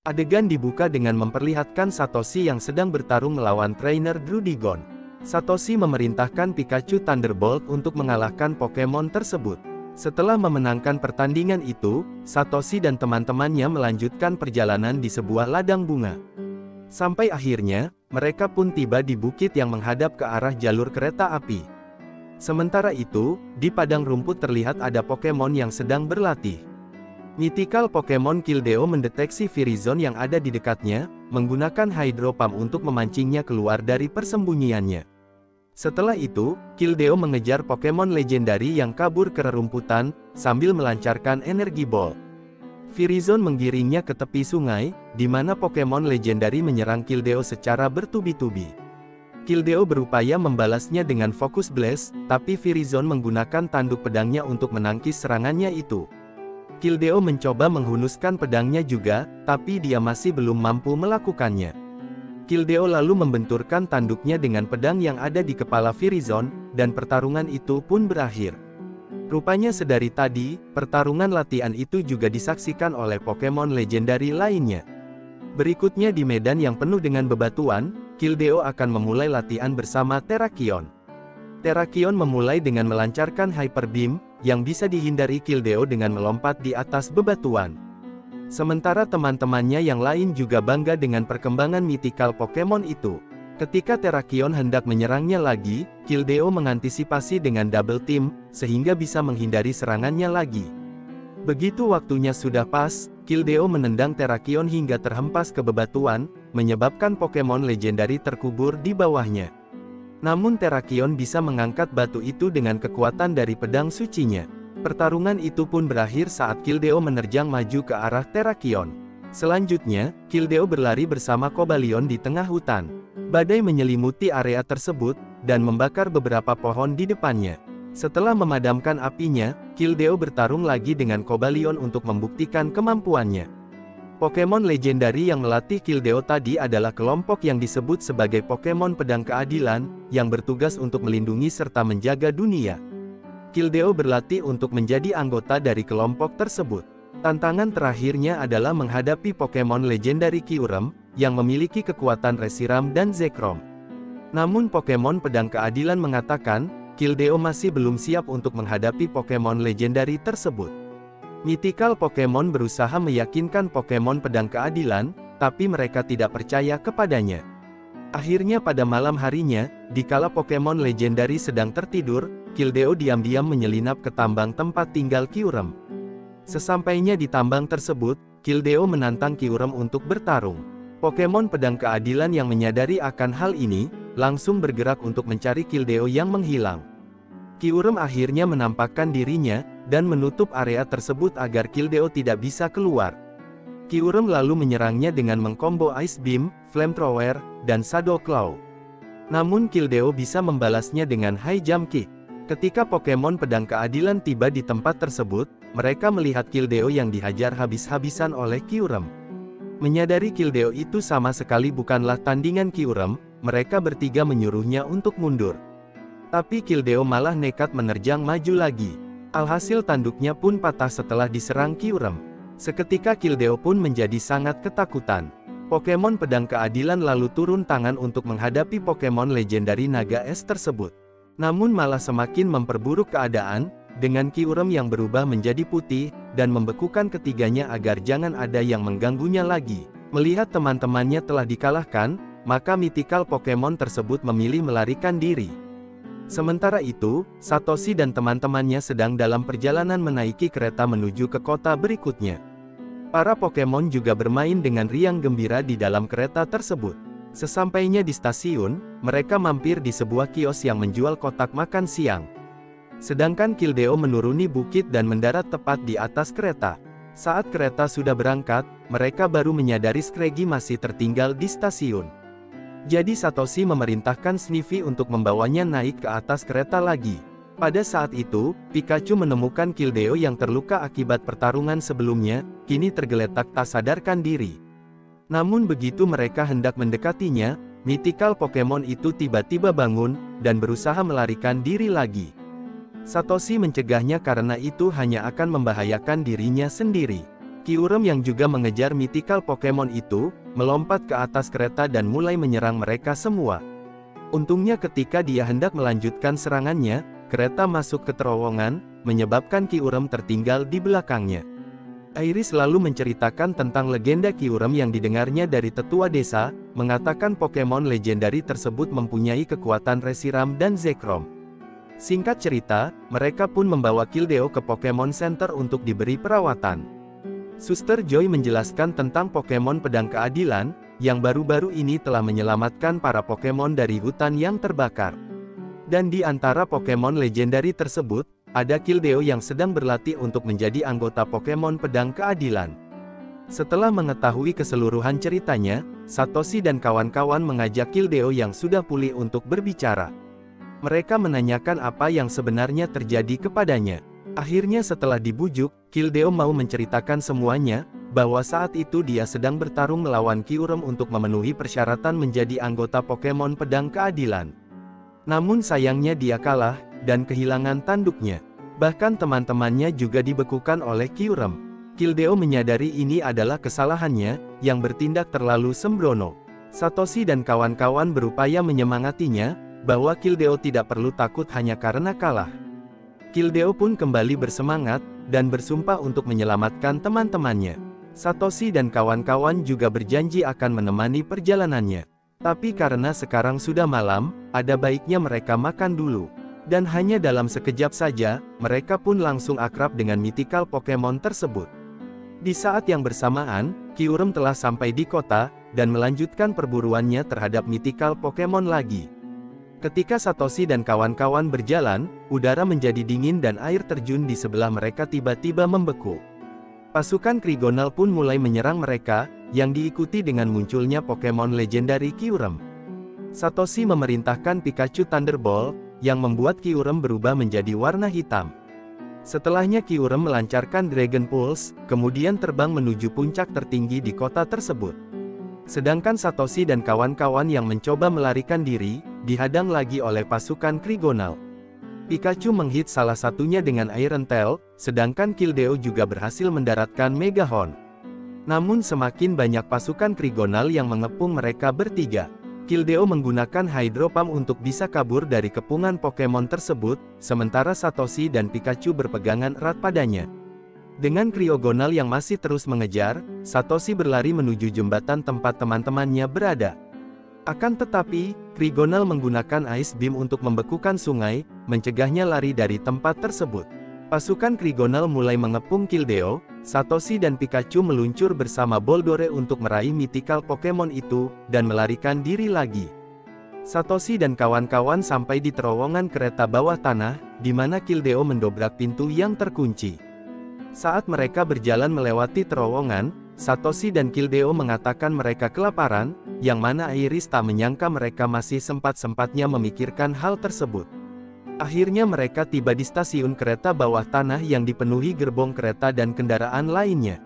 Adegan dibuka dengan memperlihatkan Satoshi yang sedang bertarung melawan trainer Druddigon. Satoshi memerintahkan Pikachu Thunderbolt untuk mengalahkan Pokemon tersebut. Setelah memenangkan pertandingan itu, Satoshi dan teman-temannya melanjutkan perjalanan di sebuah ladang bunga. Sampai akhirnya, mereka pun tiba di bukit yang menghadap ke arah jalur kereta api. Sementara itu, di padang rumput terlihat ada Pokemon yang sedang berlatih. Mythical Pokemon Keldeo mendeteksi Verizon yang ada di dekatnya, menggunakan Hydro Pump untuk memancingnya keluar dari persembunyiannya. Setelah itu, Keldeo mengejar Pokemon legendari yang kabur ke rerumputan, sambil melancarkan energi ball. Verizon menggiringnya ke tepi sungai, di mana Pokemon legendari menyerang Keldeo secara bertubi-tubi. Keldeo berupaya membalasnya dengan Focus Blast, tapi Verizon menggunakan tanduk pedangnya untuk menangkis serangannya itu. Keldeo mencoba menghunuskan pedangnya juga, tapi dia masih belum mampu melakukannya. Keldeo lalu membenturkan tanduknya dengan pedang yang ada di kepala Verizon, dan pertarungan itu pun berakhir. Rupanya sedari tadi, pertarungan latihan itu juga disaksikan oleh Pokemon legendari lainnya. Berikutnya di medan yang penuh dengan bebatuan, Keldeo akan memulai latihan bersama Terrakion. Terrakion memulai dengan melancarkan Hyper Beam, yang bisa dihindari Keldeo dengan melompat di atas bebatuan. Sementara teman-temannya yang lain juga bangga dengan perkembangan mythical Pokemon itu. Ketika Terrakion hendak menyerangnya lagi, Keldeo mengantisipasi dengan Double Team, sehingga bisa menghindari serangannya lagi. Begitu waktunya sudah pas, Keldeo menendang Terrakion hingga terhempas ke bebatuan, menyebabkan Pokemon legendari terkubur di bawahnya. Namun Terrakion bisa mengangkat batu itu dengan kekuatan dari pedang sucinya. Pertarungan itu pun berakhir saat Keldeo menerjang maju ke arah Terrakion. Selanjutnya, Keldeo berlari bersama Cobalion di tengah hutan. Badai menyelimuti area tersebut, dan membakar beberapa pohon di depannya. Setelah memadamkan apinya, Keldeo bertarung lagi dengan Cobalion untuk membuktikan kemampuannya. Pokemon legendari yang melatih Keldeo tadi adalah kelompok yang disebut sebagai Pokemon Pedang Keadilan, yang bertugas untuk melindungi serta menjaga dunia. Keldeo berlatih untuk menjadi anggota dari kelompok tersebut. Tantangan terakhirnya adalah menghadapi Pokemon legendari Kyurem, yang memiliki kekuatan Reshiram dan Zekrom. Namun Pokemon Pedang Keadilan mengatakan, Keldeo masih belum siap untuk menghadapi Pokemon legendari tersebut. Mythical Pokemon berusaha meyakinkan Pokemon Pedang Keadilan, tapi mereka tidak percaya kepadanya. Akhirnya pada malam harinya, dikala Pokemon legendari sedang tertidur, Keldeo diam-diam menyelinap ke tambang tempat tinggal Kyurem. Sesampainya di tambang tersebut, Keldeo menantang Kyurem untuk bertarung. Pokemon Pedang Keadilan yang menyadari akan hal ini, langsung bergerak untuk mencari Keldeo yang menghilang. Kyurem akhirnya menampakkan dirinya, dan menutup area tersebut agar Keldeo tidak bisa keluar. Kyurem lalu menyerangnya dengan mengkombo Ice Beam, Flamethrower, dan Shadow Claw. Namun Keldeo bisa membalasnya dengan High Jump Kick. Ketika Pokemon Pedang Keadilan tiba di tempat tersebut, mereka melihat Keldeo yang dihajar habis-habisan oleh Kyurem. Menyadari Keldeo itu sama sekali bukanlah tandingan Kyurem, mereka bertiga menyuruhnya untuk mundur. Tapi Keldeo malah nekat menerjang maju lagi. Alhasil tanduknya pun patah setelah diserang Kyurem. Seketika Keldeo pun menjadi sangat ketakutan. Pokemon Pedang Keadilan lalu turun tangan untuk menghadapi Pokemon legendari Naga Es tersebut. Namun malah semakin memperburuk keadaan, dengan Kyurem yang berubah menjadi putih, dan membekukan ketiganya agar jangan ada yang mengganggunya lagi. Melihat teman-temannya telah dikalahkan, maka mythical Pokemon tersebut memilih melarikan diri. Sementara itu, Satoshi dan teman-temannya sedang dalam perjalanan menaiki kereta menuju ke kota berikutnya. Para Pokemon juga bermain dengan riang gembira di dalam kereta tersebut. Sesampainya di stasiun, mereka mampir di sebuah kios yang menjual kotak makan siang. Sedangkan Keldeo menuruni bukit dan mendarat tepat di atas kereta. Saat kereta sudah berangkat, mereka baru menyadari Scraggy masih tertinggal di stasiun. Jadi Satoshi memerintahkan Sniffy untuk membawanya naik ke atas kereta lagi. Pada saat itu, Pikachu menemukan Keldeo yang terluka akibat pertarungan sebelumnya, kini tergeletak tak sadarkan diri. Namun begitu mereka hendak mendekatinya, mythical Pokemon itu tiba-tiba bangun, dan berusaha melarikan diri lagi. Satoshi mencegahnya karena itu hanya akan membahayakan dirinya sendiri. Kyurem yang juga mengejar mythical Pokemon itu, melompat ke atas kereta dan mulai menyerang mereka semua. Untungnya ketika dia hendak melanjutkan serangannya, kereta masuk ke terowongan, menyebabkan Kyurem tertinggal di belakangnya. Iris lalu menceritakan tentang legenda Kyurem yang didengarnya dari tetua desa, mengatakan Pokemon legendari tersebut mempunyai kekuatan Reshiram dan Zekrom. Singkat cerita, mereka pun membawa Kildeo ke Pokemon Center untuk diberi perawatan. Suster Joy menjelaskan tentang Pokemon Pedang Keadilan, yang baru-baru ini telah menyelamatkan para Pokemon dari hutan yang terbakar. Dan di antara Pokemon legendari tersebut, ada Kildeo yang sedang berlatih untuk menjadi anggota Pokemon Pedang Keadilan. Setelah mengetahui keseluruhan ceritanya, Satoshi dan kawan-kawan mengajak Kildeo yang sudah pulih untuk berbicara. Mereka menanyakan apa yang sebenarnya terjadi kepadanya. Akhirnya setelah dibujuk, Kildeo mau menceritakan semuanya, bahwa saat itu dia sedang bertarung melawan Kyurem untuk memenuhi persyaratan menjadi anggota Pokemon Pedang Keadilan. Namun sayangnya dia kalah, dan kehilangan tanduknya. Bahkan teman-temannya juga dibekukan oleh Kyurem. Kildeo menyadari ini adalah kesalahannya, yang bertindak terlalu sembrono. Satoshi dan kawan-kawan berupaya menyemangatinya, bahwa Kildeo tidak perlu takut hanya karena kalah. Kildeo pun kembali bersemangat, dan bersumpah untuk menyelamatkan teman-temannya. Satoshi dan kawan-kawan juga berjanji akan menemani perjalanannya. Tapi karena sekarang sudah malam, ada baiknya mereka makan dulu. Dan hanya dalam sekejap saja, mereka pun langsung akrab dengan mythical Pokemon tersebut. Di saat yang bersamaan, Kyurem telah sampai di kota, dan melanjutkan perburuannya terhadap mythical Pokemon lagi. Ketika Satoshi dan kawan-kawan berjalan, udara menjadi dingin dan air terjun di sebelah mereka tiba-tiba membeku. Pasukan Krigonal pun mulai menyerang mereka, yang diikuti dengan munculnya Pokemon legendari Kyurem. Satoshi memerintahkan Pikachu Thunderbolt, yang membuat Kyurem berubah menjadi warna hitam. Setelahnya Kyurem melancarkan Dragon Pulse, kemudian terbang menuju puncak tertinggi di kota tersebut. Sedangkan Satoshi dan kawan-kawan yang mencoba melarikan diri, dihadang lagi oleh pasukan Krigonal. Pikachu menghit salah satunya dengan Iron Tail, sedangkan Kildeo juga berhasil mendaratkan Mega Horn. Namun semakin banyak pasukan Krigonal yang mengepung mereka bertiga. Kildeo menggunakan Hydro Pump untuk bisa kabur dari kepungan Pokemon tersebut, sementara Satoshi dan Pikachu berpegangan erat padanya. Dengan Cryogonal yang masih terus mengejar, Satoshi berlari menuju jembatan tempat teman-temannya berada. Akan tetapi, Cryogonal menggunakan Ice Beam untuk membekukan sungai, mencegahnya lari dari tempat tersebut. Pasukan Cryogonal mulai mengepung Kildeo, Satoshi dan Pikachu meluncur bersama Boldore untuk meraih mythical Pokemon itu, dan melarikan diri lagi. Satoshi dan kawan-kawan sampai di terowongan kereta bawah tanah, di mana Kildeo mendobrak pintu yang terkunci. Saat mereka berjalan melewati terowongan, Satoshi dan Kildeo mengatakan mereka kelaparan, yang mana Iris tak menyangka mereka masih sempat-sempatnya memikirkan hal tersebut. Akhirnya mereka tiba di stasiun kereta bawah tanah yang dipenuhi gerbong kereta dan kendaraan lainnya.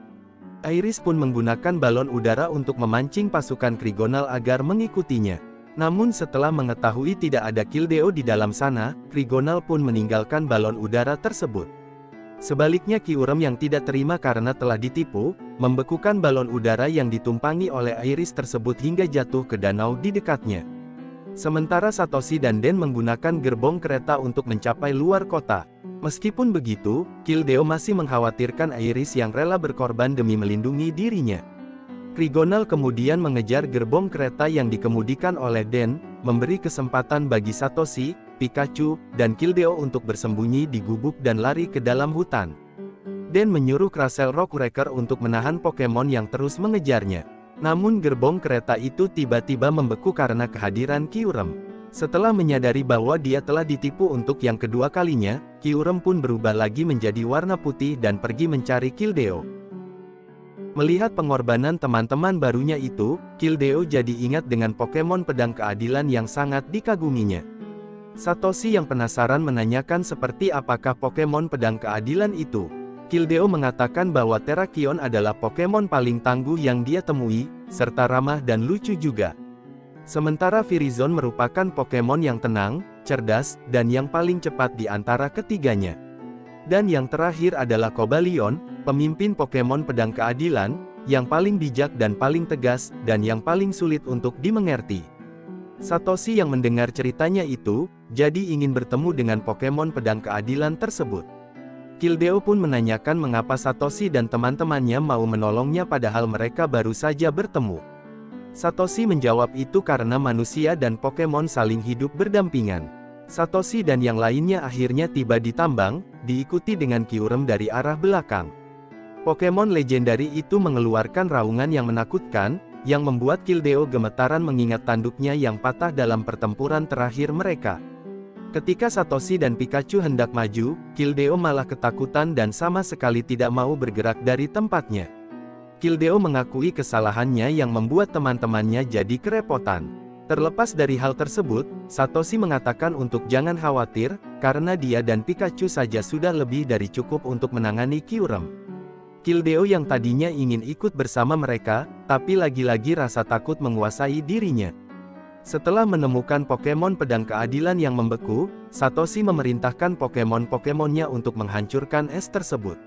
Iris pun menggunakan balon udara untuk memancing pasukan Krigonal agar mengikutinya. Namun setelah mengetahui tidak ada Kildeo di dalam sana, Krigonal pun meninggalkan balon udara tersebut. Sebaliknya Kyurem yang tidak terima karena telah ditipu, membekukan balon udara yang ditumpangi oleh Iris tersebut hingga jatuh ke danau di dekatnya. Sementara Satoshi dan Den menggunakan gerbong kereta untuk mencapai luar kota. Meskipun begitu, Kildeo masih mengkhawatirkan Iris yang rela berkorban demi melindungi dirinya. Krigonal kemudian mengejar gerbong kereta yang dikemudikan oleh Den, memberi kesempatan bagi Satoshi, Pikachu, dan Kildeo untuk bersembunyi di gubuk dan lari ke dalam hutan. Den menyuruh Crustle Rockwrecker untuk menahan Pokemon yang terus mengejarnya. Namun gerbong kereta itu tiba-tiba membeku karena kehadiran Kyurem. Setelah menyadari bahwa dia telah ditipu untuk yang kedua kalinya, Kyurem pun berubah lagi menjadi warna putih dan pergi mencari Kildeo. Melihat pengorbanan teman-teman barunya itu, Kildeo jadi ingat dengan Pokemon Pedang Keadilan yang sangat dikaguminya. Satoshi yang penasaran menanyakan seperti apakah Pokemon Pedang Keadilan itu. Kildeo mengatakan bahwa Terrakion adalah Pokemon paling tangguh yang dia temui, serta ramah dan lucu juga. Sementara Verizon merupakan Pokemon yang tenang, cerdas, dan yang paling cepat di antara ketiganya. Dan yang terakhir adalah Cobalion, pemimpin Pokemon Pedang Keadilan, yang paling bijak dan paling tegas, dan yang paling sulit untuk dimengerti. Satoshi yang mendengar ceritanya itu, jadi ingin bertemu dengan Pokemon Pedang Keadilan tersebut. Kildeo pun menanyakan mengapa Satoshi dan teman-temannya mau menolongnya padahal mereka baru saja bertemu. Satoshi menjawab itu karena manusia dan Pokemon saling hidup berdampingan. Satoshi dan yang lainnya akhirnya tiba di tambang, diikuti dengan Kyurem dari arah belakang. Pokemon legendari itu mengeluarkan raungan yang menakutkan, yang membuat Kildeo gemetaran mengingat tanduknya yang patah dalam pertempuran terakhir mereka. Ketika Satoshi dan Pikachu hendak maju, Kildeo malah ketakutan dan sama sekali tidak mau bergerak dari tempatnya. Kildeo mengakui kesalahannya yang membuat teman-temannya jadi kerepotan. Terlepas dari hal tersebut, Satoshi mengatakan untuk jangan khawatir, karena dia dan Pikachu saja sudah lebih dari cukup untuk menangani Kyurem. Kildeo yang tadinya ingin ikut bersama mereka, tapi lagi-lagi rasa takut menguasai dirinya. Setelah menemukan Pokemon Pedang Keadilan yang membeku, Satoshi memerintahkan Pokemon-Pokemonnya untuk menghancurkan es tersebut.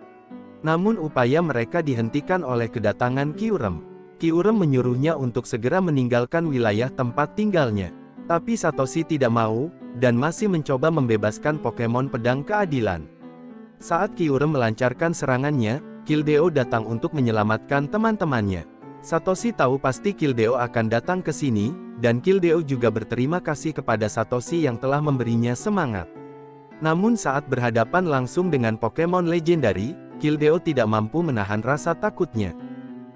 Namun upaya mereka dihentikan oleh kedatangan Kyurem. Kyurem menyuruhnya untuk segera meninggalkan wilayah tempat tinggalnya. Tapi Satoshi tidak mau, dan masih mencoba membebaskan Pokemon Pedang Keadilan. Saat Kyurem melancarkan serangannya, Kildeo datang untuk menyelamatkan teman-temannya. Satoshi tahu pasti Kildeo akan datang ke sini, dan Kildeo juga berterima kasih kepada Satoshi yang telah memberinya semangat. Namun saat berhadapan langsung dengan Pokemon legendari, Kildeo tidak mampu menahan rasa takutnya.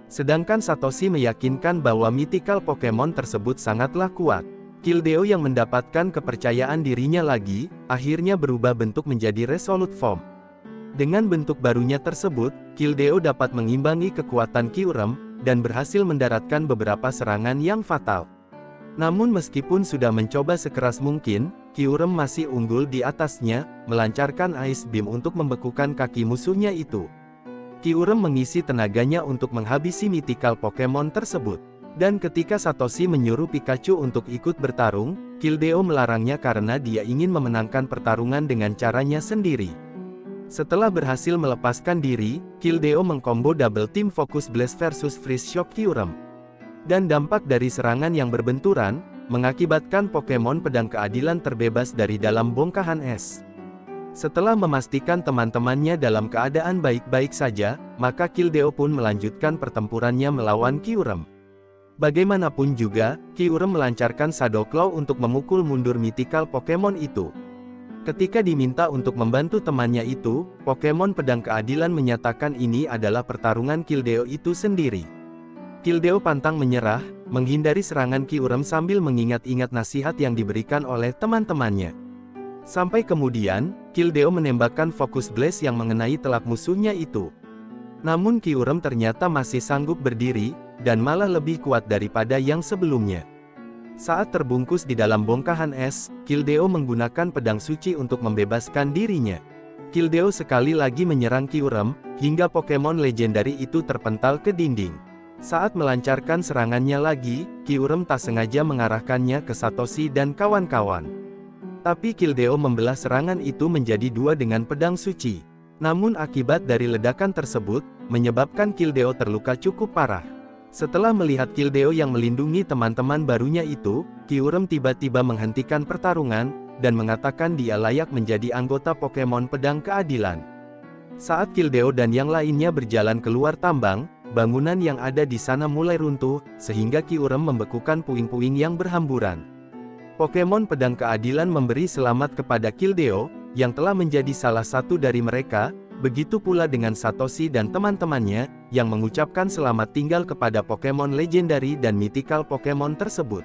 Sedangkan Satoshi meyakinkan bahwa mythical Pokemon tersebut sangatlah kuat. Kildeo yang mendapatkan kepercayaan dirinya lagi, akhirnya berubah bentuk menjadi Resolute Form. Dengan bentuk barunya tersebut, Kildeo dapat mengimbangi kekuatan Kyurem, dan berhasil mendaratkan beberapa serangan yang fatal. Namun meskipun sudah mencoba sekeras mungkin, Kyurem masih unggul di atasnya, melancarkan Ice Beam untuk membekukan kaki musuhnya itu. Kyurem mengisi tenaganya untuk menghabisi mythical Pokemon tersebut. Dan ketika Satoshi menyuruh Pikachu untuk ikut bertarung, Kildeo melarangnya karena dia ingin memenangkan pertarungan dengan caranya sendiri. Setelah berhasil melepaskan diri, Kildeo mengkombo Double Team Focus Blast versus Freeze Shock Kyurem. Dan dampak dari serangan yang berbenturan, mengakibatkan Pokemon Pedang Keadilan terbebas dari dalam bongkahan es. Setelah memastikan teman-temannya dalam keadaan baik-baik saja, maka Kildeo pun melanjutkan pertempurannya melawan Kyurem. Bagaimanapun juga, Kyurem melancarkan Shadow Claw untuk memukul mundur mythical Pokemon itu. Ketika diminta untuk membantu temannya itu, Pokemon Pedang Keadilan menyatakan ini adalah pertarungan Kildeo itu sendiri. Kildeo pantang menyerah, menghindari serangan Kyurem sambil mengingat-ingat nasihat yang diberikan oleh teman-temannya. Sampai kemudian, Kildeo menembakkan Focus Blast yang mengenai telak musuhnya itu. Namun Kyurem ternyata masih sanggup berdiri, dan malah lebih kuat daripada yang sebelumnya. Saat terbungkus di dalam bongkahan es, Kildeo menggunakan pedang suci untuk membebaskan dirinya. Kildeo sekali lagi menyerang Kyurem, hingga Pokemon legendari itu terpental ke dinding. Saat melancarkan serangannya lagi, Kyurem tak sengaja mengarahkannya ke Satoshi dan kawan-kawan. Tapi Kildeo membelah serangan itu menjadi dua dengan pedang suci. Namun akibat dari ledakan tersebut, menyebabkan Kildeo terluka cukup parah. Setelah melihat Kildeo yang melindungi teman-teman barunya itu, Kyurem tiba-tiba menghentikan pertarungan, dan mengatakan dia layak menjadi anggota Pokemon Pedang Keadilan. Saat Kildeo dan yang lainnya berjalan keluar tambang, bangunan yang ada di sana mulai runtuh, sehingga Kyurem membekukan puing-puing yang berhamburan. Pokemon Pedang Keadilan memberi selamat kepada Kildeo, yang telah menjadi salah satu dari mereka. Begitu pula dengan Satoshi dan teman-temannya, yang mengucapkan selamat tinggal kepada Pokemon legendari dan mythical Pokemon tersebut.